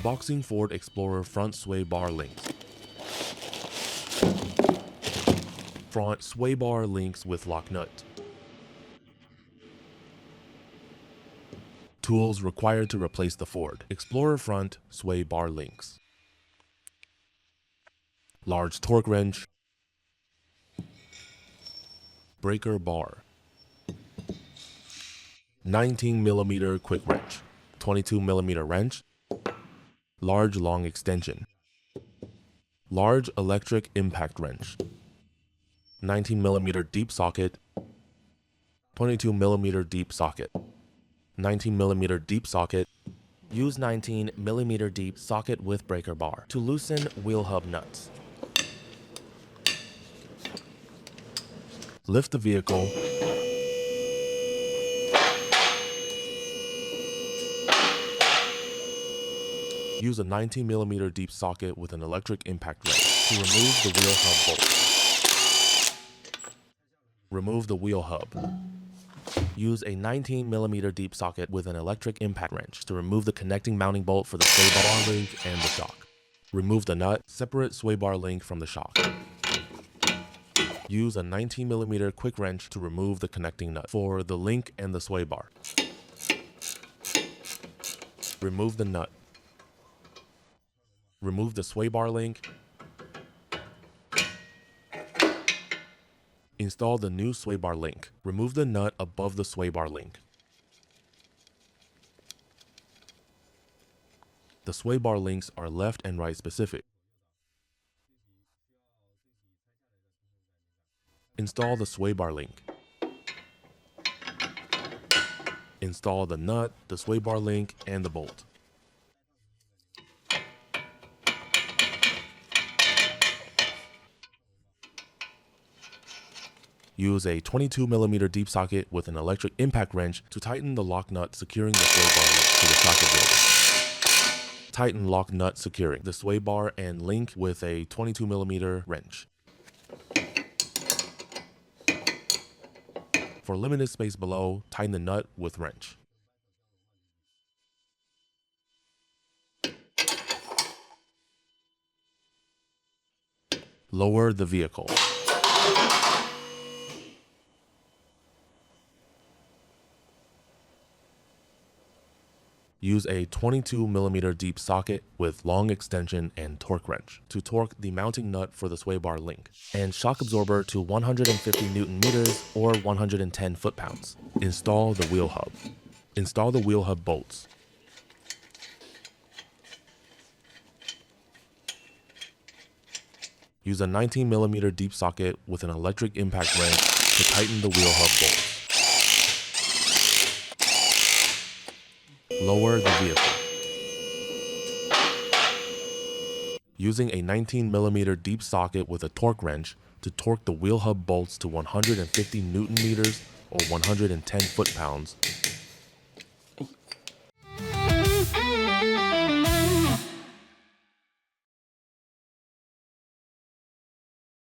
Unboxing Ford Explorer front sway bar links. Front sway bar links with lock nut. Tools required to replace the Ford Explorer front sway bar links. Large torque wrench. Breaker bar. 19mm quick wrench. 22mm wrench. Large long extension. Large electric impact wrench. 19mm deep socket. 22mm deep socket. 19mm deep socket. Use 19mm deep socket with breaker bar to loosen wheel hub nuts. Lift the vehicle. Use a 19mm deep socket with an electric impact wrench to remove the wheel hub bolt. Remove the wheel hub. Use a 19mm deep socket with an electric impact wrench to remove the connecting mounting bolt for the sway bar link and the shock. Remove the nut. Separate sway bar link from the shock. Use a 19mm quick wrench to remove the connecting nut for the link and the sway bar. Remove the nut. Remove the sway bar link. Install the new sway bar link. Remove the nut above the sway bar link. The sway bar links are left and right specific. Install the sway bar link. Install the nut, the sway bar link, and the bolt. Use a 22mm deep socket with an electric impact wrench to tighten the lock nut securing the sway bar link to the shock absorber. Tighten lock nut securing the sway bar and link with a 22mm wrench. For limited space below, tighten the nut with wrench. Lower the vehicle. Use a 22mm deep socket with long extension and torque wrench to torque the mounting nut for the sway bar link and shock absorber to 150 Newton meters or 110 foot-pounds. Install the wheel hub. Install the wheel hub bolts. Use a 19mm deep socket with an electric impact wrench to tighten the wheel hub bolts. Lower the vehicle. Using a 19mm deep socket with a torque wrench to torque the wheel hub bolts to 150 Newton meters or 110 foot-pounds,